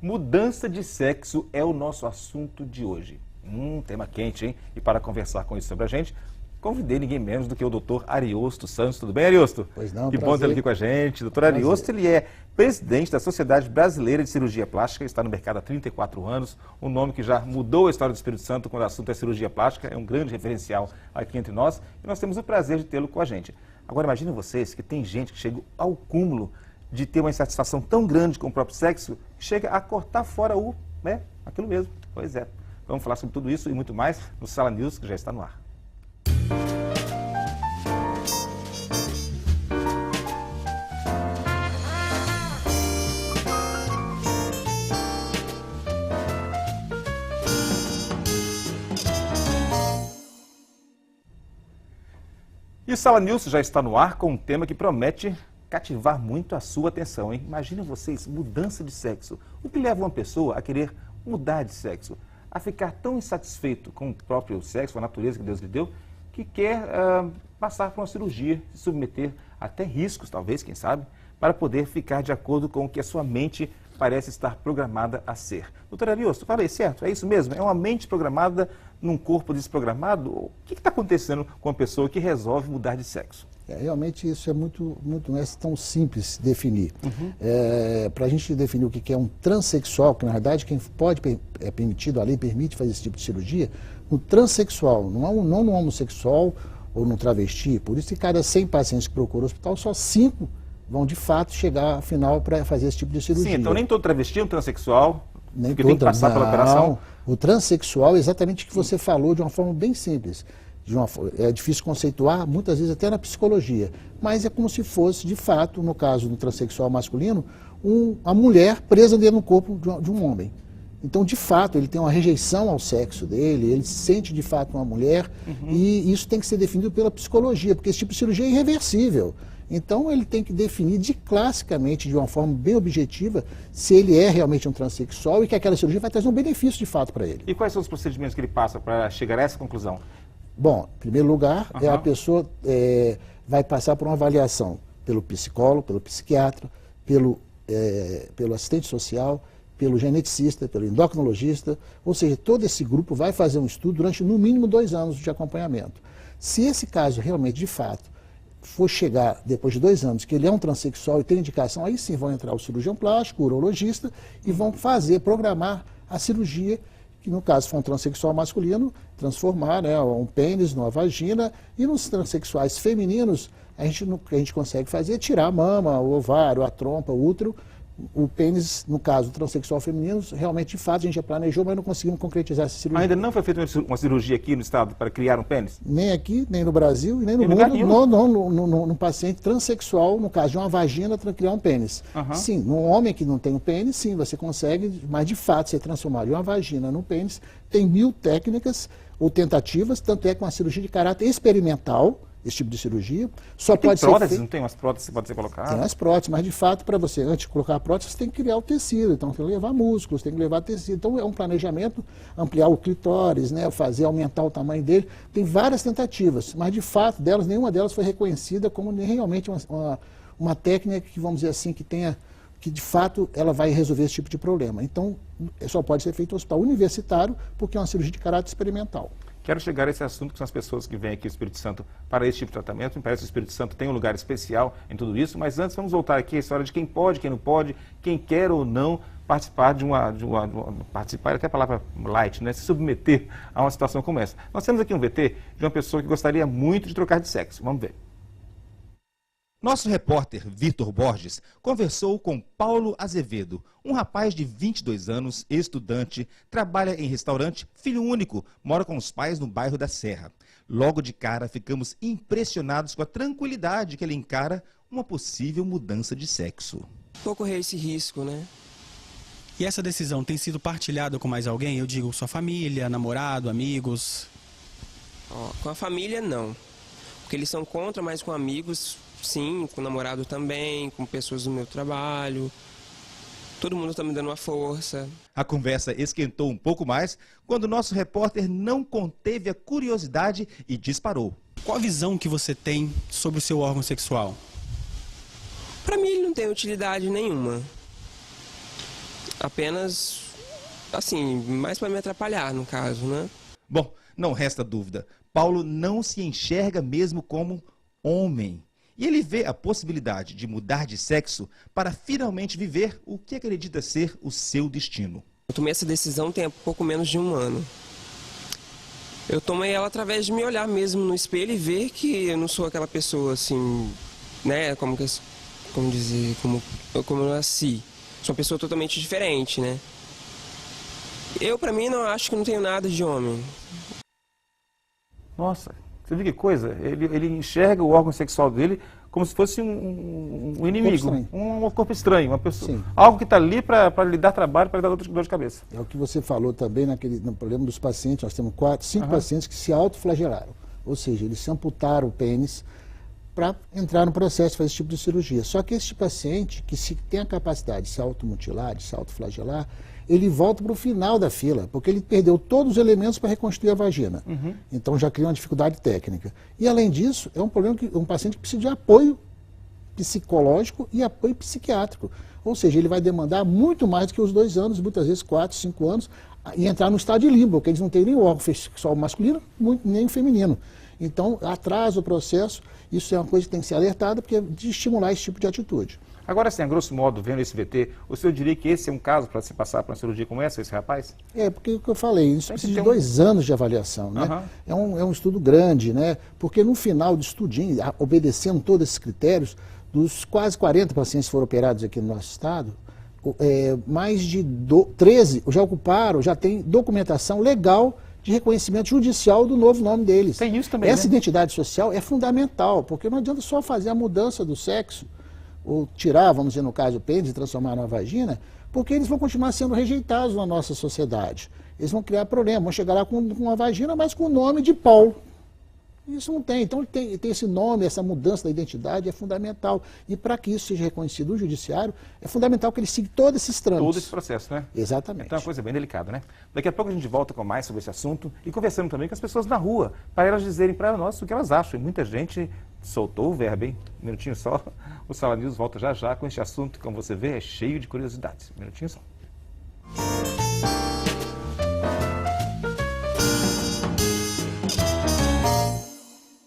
Mudança de sexo é o nosso assunto de hoje. Tema quente, hein? E para conversar com isso sobre a gente, convidei ninguém menos do que o Dr. Ariosto Santos. Tudo bem, Ariosto? Pois não, que bom ter ele aqui com a gente. Dr. Ariosto, ele é presidente da Sociedade Brasileira de Cirurgia Plástica, está no mercado há 34 anos, um nome que já mudou a história do Espírito Santo quando o assunto é cirurgia plástica, é um grande referencial aqui entre nós e nós temos o prazer de tê-lo com a gente. Agora, imaginem vocês que tem gente que chega ao cúmulo de ter uma insatisfação tão grande com o próprio sexo, que chega a cortar fora aquilo mesmo. Pois é. Vamos falar sobre tudo isso e muito mais no Sala News, que já está no ar. E o Sala News já está no ar com um tema que promete cativar muito a sua atenção, hein? Imaginem vocês, mudança de sexo. O que leva uma pessoa a querer mudar de sexo? A ficar tão insatisfeito com o próprio sexo, a natureza que Deus lhe deu, que quer passar por uma cirurgia, se submeter até riscos, talvez, quem sabe, para poder ficar de acordo com o que a sua mente parece estar programada a ser. Doutor Ariosto, falei certo? É isso mesmo? É uma mente programada num corpo desprogramado? O que está acontecendo com a pessoa que resolve mudar de sexo? Realmente isso é não é tão simples definir. Para a gente definir o que é um transexual, que na verdade quem é permitido, a lei permite fazer esse tipo de cirurgia, no transexual, não no homossexual ou no travesti. Por isso que cada 100 pacientes que procuram o hospital, só 5 vão de fato chegar ao final para fazer esse tipo de cirurgia. Sim, então nem todo travesti é um transexual, nem que tem que passar pela operação? O transexual é exatamente o que você falou de uma forma bem simples. É difícil conceituar, muitas vezes até na psicologia, mas é como se fosse, de fato, no caso do transexual masculino, a mulher presa dentro do corpo de um homem. Então, de fato, ele tem uma rejeição ao sexo dele, ele se sente de fato uma mulher, e isso tem que ser definido pela psicologia, porque esse tipo de cirurgia é irreversível. Então, ele tem que definir classicamente, de uma forma bem objetiva, se ele é realmente um transexual e que aquela cirurgia vai trazer um benefício de fato para ele. E quais são os procedimentos que ele passa para chegar a essa conclusão? Bom, em primeiro lugar, a pessoa vai passar por uma avaliação pelo psicólogo, pelo psiquiatra, pelo assistente social, pelo geneticista, pelo endocrinologista, ou seja, todo esse grupo vai fazer um estudo durante no mínimo 2 anos de acompanhamento. Se esse caso realmente, de fato, for chegar depois de 2 anos que ele é um transexual e tem indicação, aí sim vão entrar o cirurgião plástico, o urologista e vão programar a cirurgia, que no caso for um transexual masculino, transformar um pênis numa vagina, e nos transexuais femininos, a gente consegue fazer é tirar a mama, o ovário, a trompa, o útero. O pênis, no caso do transexual feminino, realmente, de fato, a gente já planejou, mas não conseguimos concretizar essa cirurgia. Ainda não foi feita uma cirurgia aqui no estado para criar um pênis? Nem aqui, nem no Brasil, e nem no mundo, no paciente transexual, no caso de uma vagina, criar um pênis. Sim, no homem que não tem um pênis, sim, você consegue, mas de fato, você transformar de uma vagina num pênis, tem 1000 técnicas ou tentativas, tanto é que uma cirurgia de caráter experimental, esse tipo de cirurgia, só pode ser próteses, não tem umas próteses que podem ser colocadas? Tem umas próteses, mas de fato, para você, antes de colocar a prótese, você tem que criar o tecido, então tem que levar músculos, tem que levar tecido. Então é um planejamento, ampliar o clitóris, aumentar o tamanho dele. Tem várias tentativas, mas de fato, nenhuma delas foi reconhecida como realmente uma técnica que, vamos dizer assim, que de fato ela vai resolver esse tipo de problema. Então, só pode ser feito no hospital universitário, porque é uma cirurgia de caráter experimental. Quero chegar a esse assunto, que são as pessoas que vêm aqui ao Espírito Santo para esse tipo de tratamento. Me parece que o Espírito Santo tem um lugar especial em tudo isso, mas antes vamos voltar aqui à história de quem pode, quem não pode, quem quer ou não participar participar, até a palavra light, se submeter a uma situação como essa. Nós temos aqui um VT de uma pessoa que gostaria muito de trocar de sexo. Vamos ver. Nosso repórter Vitor Borges conversou com Paulo Azevedo, um rapaz de 22 anos, estudante, trabalha em restaurante, filho único, mora com os pais no bairro da Serra. Logo de cara, ficamos impressionados com a tranquilidade que ele encara uma possível mudança de sexo. Vou correr esse risco, né? E essa decisão tem sido partilhada com mais alguém? Eu digo, sua família, namorado, amigos? Com a família, não. Porque eles são contra, mas com amigos... Sim, com o namorado também, com pessoas do meu trabalho. Todo mundo está me dando uma força. A conversa esquentou um pouco mais quando o nosso repórter não conteve a curiosidade e disparou. Qual a visão que você tem sobre o seu órgão sexual? Para mim ele não tem utilidade nenhuma. apenas, assim, mais para me atrapalhar, no caso, né? Bom, não resta dúvida. Paulo não se enxerga mesmo como homem. E ele vê a possibilidade de mudar de sexo para finalmente viver o que acredita ser o seu destino. Eu tomei essa decisão tem pouco menos de 1 ano. Eu tomei ela através de me olhar mesmo no espelho e ver que eu não sou aquela pessoa assim, né, como eu nasci. Sou uma pessoa totalmente diferente, né? Eu, pra mim, não acho que não tenho nada de homem. Nossa, você viu que coisa? Ele enxerga o órgão sexual dele como se fosse um inimigo, um corpo estranho, uma pessoa, Sim. algo que está ali para lhe dar trabalho, para lhe dar dor de cabeça. É o que você falou também no problema dos pacientes. Nós temos 5 pacientes que se autoflagelaram. Ou seja, eles se amputaram o pênis para entrar no processo de fazer esse tipo de cirurgia. Só que esse paciente, que tem a capacidade de se automutilar, de se autoflagelar, ele volta para o final da fila, porque ele perdeu todos os elementos para reconstruir a vagina. Então já cria uma dificuldade técnica. E além disso, é um problema que um paciente que precisa de apoio psicológico e apoio psiquiátrico. Ou seja, ele vai demandar muito mais do que os 2 anos, muitas vezes 4, 5 anos, e entrar no estado de limbo, porque eles não têm nem o órgão sexual masculino, nem o feminino. Então, atrasa o processo, isso é uma coisa que tem que ser alertada, porque é de estimular esse tipo de atitude. Agora, assim, a grosso modo, vendo esse VT, o senhor diria que esse é um caso para se passar por uma cirurgia como essa, esse rapaz? É, porque o que eu falei, isso precisa de 2 anos de avaliação, né? É um estudo grande, né? Porque no final do estudinho, obedecendo todos esses critérios, dos quase 40 pacientes que foram operados aqui no nosso estado, mais de 13 já tem documentação legal de reconhecimento judicial do novo nome deles. Tem isso também, Essa né? identidade social é fundamental, porque não adianta só fazer a mudança do sexo, ou tirar, vamos dizer no caso, o pênis e transformar numa vagina, porque eles vão continuar sendo rejeitados na nossa sociedade. Eles vão criar problema, vão chegar lá com uma vagina, mas com o nome de Paulo. Isso não tem. Então tem esse nome, essa mudança da identidade é fundamental. E para que isso seja reconhecido no judiciário, é fundamental que ele siga todos esses trâmites. Todo esse processo, né? Exatamente. Então é uma coisa bem delicada, né? Daqui a pouco a gente volta com mais sobre esse assunto e conversando também com as pessoas na rua, para elas dizerem para nós o que elas acham. E muita gente soltou o verbo, hein? Um minutinho só. O Sala News volta já já com este assunto que, como você vê, é cheio de curiosidades. Um minutinho só.